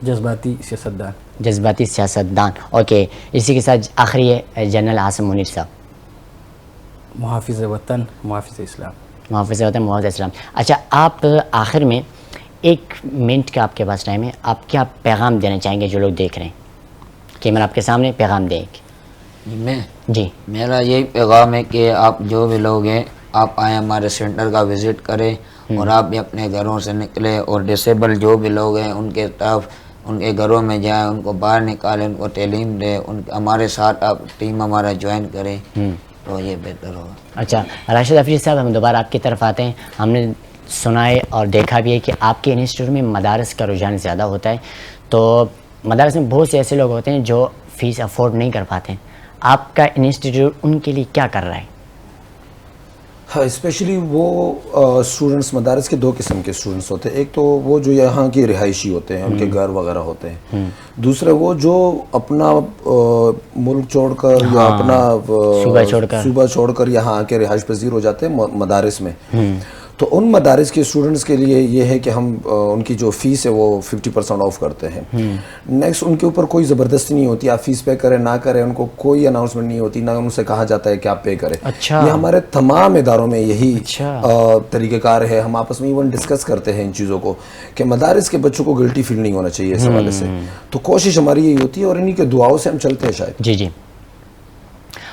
جذباتی سیاستدان. جذباتی سیاستدان. اوکے, اسی کے ساتھ آخری ہے جنرل عاصم منیر صاحب. محافظ وطن, محافظ اسلام. محافظ وطن, محافظ اسلام. اچھا, آپ آخر میں 1 منٹ کا آپ کے پاس ٹائم ہے, آپ کیا پیغام دینا چاہیں گے جو لوگ دیکھ رہے ہیں؟ کیمرہ آپ کے سامنے, پیغام دیں. میں جی, میرا یہی پیغام ہے کہ آپ جو بھی لوگ ہیں آپ آئیں, ہمارے سینٹر کا وزٹ کریں, اور آپ بھی اپنے گھروں سے نکلیں, اور ڈسیبل جو بھی لوگ ہیں ان کے طرف ان کے گھروں میں جائیں, ان کو باہر نکالیں, ان کو تعلیم دیں, ہمارے ساتھ آپ ٹیم ہمارا جوائن کریں تو یہ بہتر ہوگا. اچھا راشد افریدی صاحب, ہم دوبارہ آپ کی طرف آتے ہیں. ہم نے سنا ہے اور دیکھا بھی ہے کہ آپ کے انسٹیٹیوٹ میں مدارس کا رجحان زیادہ ہوتا ہے, تو مدارس میں بہت سے ایسے لوگ ہوتے ہیں جو فیس افورڈ نہیں کر پاتے ہیں. آپ کا انسٹیٹیوٹ ان کے لیے کیا کر رہا ہے؟ ہاں, اسپیشلی وہ اسٹوڈنٹس, مدارس کے 2 قسم کے اسٹوڈنٹس ہوتے ہیں. ایک تو وہ جو یہاں کی رہائشی ہوتے ہیں, ان کے گھر وغیرہ ہوتے ہیں. دوسرے وہ جو اپنا ملک چھوڑ کر یا اپنا صوبہ چھوڑ کر یہاں آ کے رہائش پذیر ہو جاتے ہیں مدارس میں. تو ان مدارس کے اسٹوڈنٹس کے لیے یہ ہے کہ ہم ان کی جو فیس ہے وہ 50% آف کرتے ہیں. نیکسٹ, ان کے اوپر کوئی زبردستی نہیں ہوتی, آپ فیس پے کریں نہ کریں, ان کو کوئی اناؤنسمنٹ نہیں ہوتی, نہ ان سے کہا جاتا ہے کہ آپ پے کریں. یہ ہمارے تمام اداروں میں یہی طریقہ کار ہے. ہم آپس میں ایون ڈسکس کرتے ہیں ان چیزوں کو کہ مدارس کے بچوں کو گلٹی فیل نہیں ہونا چاہیے اس حوالے سے. تو کوشش ہماری یہی ہوتی ہے, اور انہی کے دعاؤں سے ہم چلتے ہیں شاید. جی جی.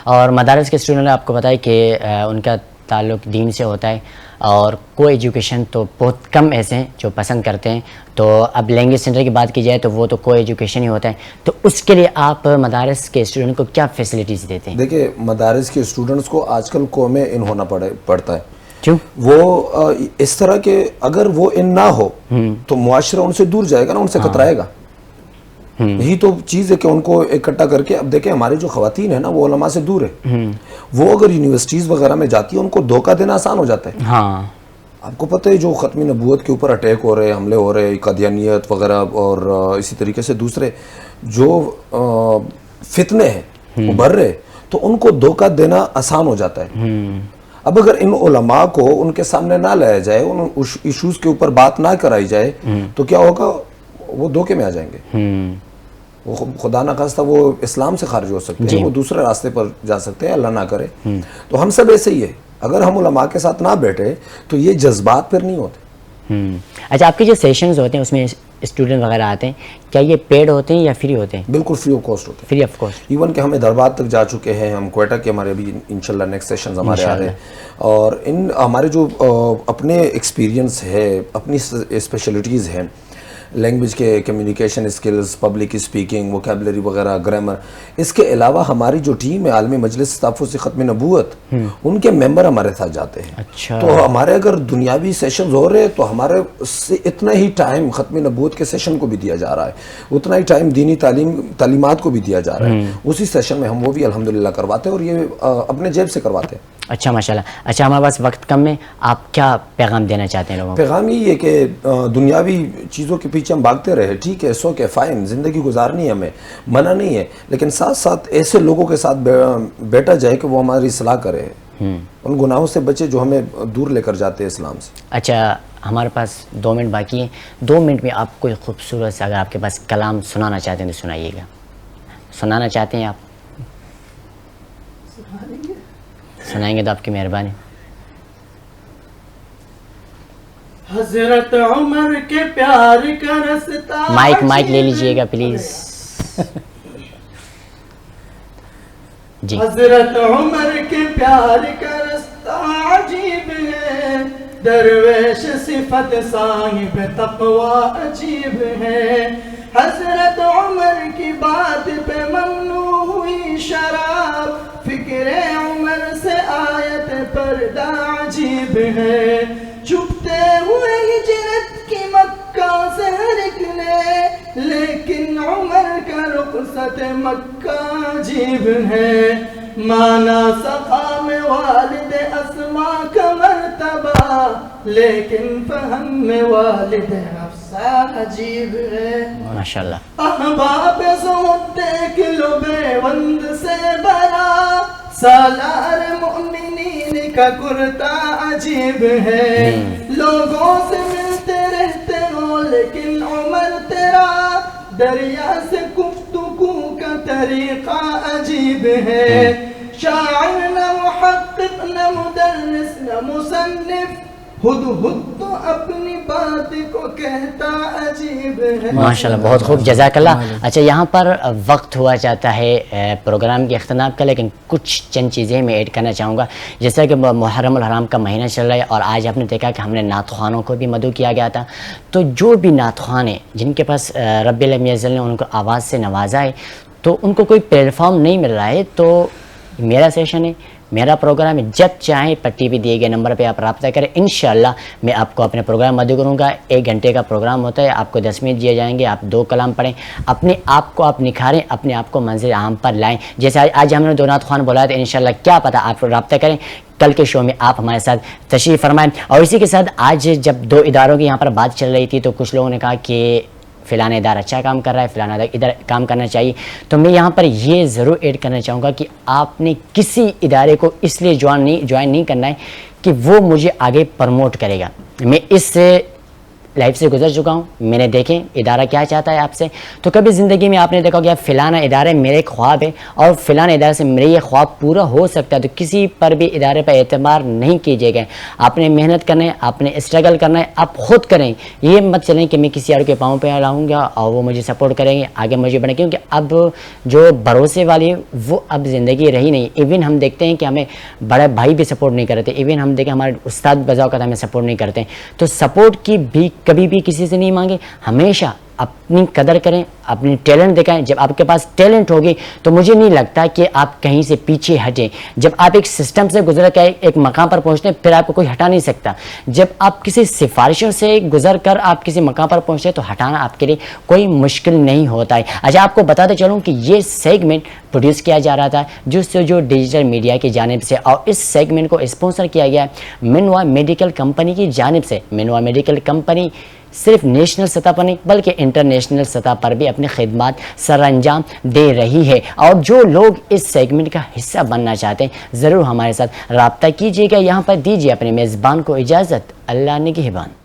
اور مدارس کے اسٹوڈنٹ نے آپ کو بتایا کہ ان کا تعلق دین سے ہوتا ہے, اور کو ایجوکیشن تو بہت کم ایسے ہیں جو پسند کرتے ہیں. تو اب لینگویج سینٹر کی بات کی جائے تو وہ تو کو ایجوکیشن ہی ہوتا ہے. تو اس کے لیے آپ مدارس کے اسٹوڈنٹ کو کیا فیسلٹیز دیتے ہیں؟ دیکھیں, مدارس کے اسٹوڈنٹس کو آج کل کو میں ان ہونا پڑتا ہے. کیوں؟ وہ اس طرح کہ اگر وہ ان نہ ہو تو معاشرہ ان سے دور جائے گا نا, ان سے کترائے گا. یہی تو چیز ہے کہ ان کو اکٹھا کر کے. اب دیکھیں ہماری جو خواتین ہیں نا وہ علماء سے دور ہے, وہ اگر یونیورسٹیز وغیرہ میں جاتی ہیں ان کو دھوکہ دینا آسان ہو جاتا ہے. ہاں, آپ کو پتہ ہے جو ختم نبوت کے اوپر اٹیک ہو رہے, حملے ہو رہے, قادیانیت وغیرہ, اور اسی طریقے سے دوسرے جو فتنے ہیں ابھر رہے, تو ان کو دھوکہ دینا آسان ہو جاتا ہے. اب اگر ان علماء کو ان کے سامنے نہ لایا جائے, ان ایشوز کے اوپر بات نہ کرائی جائے, تو کیا ہوگا, وہ دھوکے میں آ جائیں گے. وہ خدا نہ خواستہ وہ اسلام سے خارج ہو سکتے ہیں, وہ دوسرے راستے پر جا سکتے ہیں, اللہ نہ کرے. تو ہم سب ایسے ہی ہے, اگر ہم علماء کے ساتھ نہ بیٹھے تو یہ جذبات پھر نہیں ہوتے. اچھا, آپ کے جو سیشنز ہوتے ہیں اس میں اسٹوڈنٹ وغیرہ آتے ہیں, کیا یہ پیڈ ہوتے ہیں یا فری ہوتے ہیں؟ بالکل فری آف کاسٹ ہوتے ہیں. Free of cost. ایون کہ ہم حیدرآباد تک جا چکے ہیں, ہم کوئٹہ کے ہمارے بھی انشاءاللہ نیکسٹ سیشنز ہمارے آ رہے ہیں. اور ان ہمارے جو اپنے ایکسپیرینس ہے, اپنی اسپیشلٹیز ہیں, لینگویج کے communication skills, public speaking, vocabulary وغیرہ, گرامر, اس کے علاوہ ہماری جو ٹیم ہے عالمی مجلس تحفظ ختم نبوت, ان کے ممبر ہمارے ساتھ جاتے ہیں. اچھا. تو ہمارے اگر دنیاوی سیشنز ہو رہے ہیں تو ہمارے سے اتنا ہی ٹائم ختم نبوت کے سیشن کو بھی دیا جا رہا ہے, اتنا ہی ٹائم دینی تعلیمات کو بھی دیا جا رہا ہے. اسی سیشن میں ہم وہ بھی الحمدللہ کرواتے ہیں, اور یہ اپنے جیب سے کرواتے ہیں. اچھا ماشاءاللہ. اچھا ہمارے پاس وقت کم ہے, آپ کیا پیغام دینا چاہتے ہیں لوگوں کو؟ پیغام یہی ہے کہ دنیاوی چیزوں کے پیچھے ہم بھاگتے رہے, ٹھیک ہے, سو کہ فائن, زندگی گزارنی ہے ہمیں, منع نہیں ہے, لیکن ساتھ ساتھ ایسے لوگوں کے ساتھ بیٹھا جائے کہ وہ ہماری اصلاح کرے, ان گناہوں سے بچے جو ہمیں دور لے کر جاتے ہیں اسلام سے. اچھا ہمارے پاس 2 منٹ باقی ہیں, 2 منٹ میں آپ کوئی خوبصورت سے اگر آپ کے پاس کلام سنانا چاہتے ہیں تو سنائیے گا. سنانا چاہتے ہیں آپ؟ سنائیں گے تو آپ کی مہربانی. حضرت عمر کے پیار کا رستہ, مائک لے لیجئے گا پلیز. جی. حضرت عمر کے پیار کا رستہ عجیب ہے, درویش صفت صاحب تقوی عجیب ہے. حضرت عمر کی بات پہ ممنوع ہوئی شراب, فکر عمر سے آیت پردہ عجیب ہے. چھپتے ہوئے ہجرت کی مکہ سے نکلے, لیکن عمر کا رخصت مکہ عجیب ہے. مانا سقا میں والد اسماء کا مرتبہ, لیکن فہم میں والد حفصہ عجیب ہے. ماشاءاللہ. احباب زہد دیکھ لو بیوند سے بھرا, سالار مؤمنین کا کرتا عجیب ہے. لوگوں سے ملتے رہتے ہو لیکن عمر تیرا دریا سے گفتگو کا طریقہ عجیب ہے. شاعر نہ محقق نہ مدرس نہ مصنف, خود تو اپنی بات کو کہتا عجیب ہے. ماشاءاللہ بہت خوب, جزاک اللہ. اچھا یہاں پر وقت ہوا چاہتا ہے پروگرام کے اختتام کا, لیکن کچھ چند چیزیں میں ایڈ کرنا چاہوں گا. جیسا کہ محرم الحرام کا مہینہ چل رہا ہے اور آج آپ نے دیکھا کہ ہم نے نعت خوانوں کو بھی مدعو کیا گیا تھا. تو جو بھی نعت خوان ہیں جن کے پاس رب العالمین عز وجل نے ان کو آواز سے نوازا ہے, تو ان کو کوئی پلیٹ فارم نہیں مل رہا ہے, تو میرا سیشن ہے, میرا پروگرام ہے, جب چاہیں پٹی پہ دیے گئے نمبر پہ آپ رابطہ کریں. انشاءاللہ میں آپ کو اپنے پروگرام مدعو کروں گا. 1 گھنٹے کا پروگرام ہوتا ہے, آپ کو 10 منٹ دیے جائیں گے, آپ 2 کلام پڑھیں, اپنے آپ کو آپ نکھاریں, اپنے آپ کو منزل عام پر لائیں. جیسے آج ہم نے 2 نعت خوان بلایا تھا, انشاءاللہ کیا پتہ آپ رابطہ کریں, کل کے شو میں آپ ہمارے ساتھ تشریف فرمائیں. اور اسی کے ساتھ آج جب 2 اداروں کی یہاں پر بات چل رہی تھی, تو کچھ لوگوں نے کہا کہ فلانا ادارہ اچھا کام کر رہا ہے, فلانا ادھر کام کرنا چاہیے. تو میں یہاں پر یہ ضرور ایڈ کرنا چاہوں گا کہ آپ نے کسی ادارے کو اس لیے جوائن نہیں کرنا ہے کہ وہ مجھے آگے پروموٹ کرے گا. میں اس سے لائف سے گزر چکا ہوں, میں نے دیکھیں ادارہ کیا چاہتا ہے آپ سے. تو کبھی زندگی میں آپ نے دیکھا کہ فلانا ادارہ میرے خواب ہے اور فلانا ادارے سے میرے یہ خواب پورا ہو سکتا ہے, تو کسی پر بھی ادارے پر اعتبار نہیں کیجیے گا. آپ نے محنت کرنا ہے, آپ نے اسٹرگل کرنا ہے, آپ خود کریں. یہ مت چلیں کہ میں کسی اور کے پاؤں پہ لاؤں گا اور وہ مجھے سپورٹ کریں گے, آگے مجھے بڑھیں, کیونکہ اب جو بھروسے والی وہ اب زندگی رہی نہیں. ایون ہم دیکھتے ہیں کہ ہمیں بڑے بھائی بھی سپورٹ نہیں کرتے, ایون ہم دیکھیں ہمارے استاد بذا اوقات ہمیں سپورٹ نہیں کرتے. تو سپورٹ کی بھی کبھی بھی کسی سے نہیں مانگے, ہمیشہ اپنی قدر کریں, اپنی ٹیلنٹ دکھائیں. جب آپ کے پاس ٹیلنٹ ہوگی تو مجھے نہیں لگتا کہ آپ کہیں سے پیچھے ہٹیں. جب آپ ایک سسٹم سے گزر کے ایک مقام پر پہنچتے ہیں, پھر آپ کو کوئی ہٹا نہیں سکتا. جب آپ کسی سفارشوں سے گزر کر آپ کسی مقام پر پہنچتے ہیں تو ہٹانا آپ کے لیے کوئی مشکل نہیں ہوتا ہے. اچھا آپ کو بتاتے چلوں کہ یہ سیگمنٹ پروڈیوس کیا جا رہا تھا جو ڈیجیٹل میڈیا کی جانب سے, اور اس سیگمنٹ کو اسپانسر کیا گیا ہے منوا میڈیکل کمپنی کی جانب سے. منوا میڈیکل کمپنی صرف نیشنل سطح پر نہیں بلکہ انٹرنیشنل سطح پر بھی اپنی خدمات سر انجام دے رہی ہے. اور جو لوگ اس سیگمنٹ کا حصہ بننا چاہتے ہیں ضرور ہمارے ساتھ رابطہ کیجیے گا. یہاں پر دیجیے اپنے میزبان کو اجازت. اللہ نگہبان.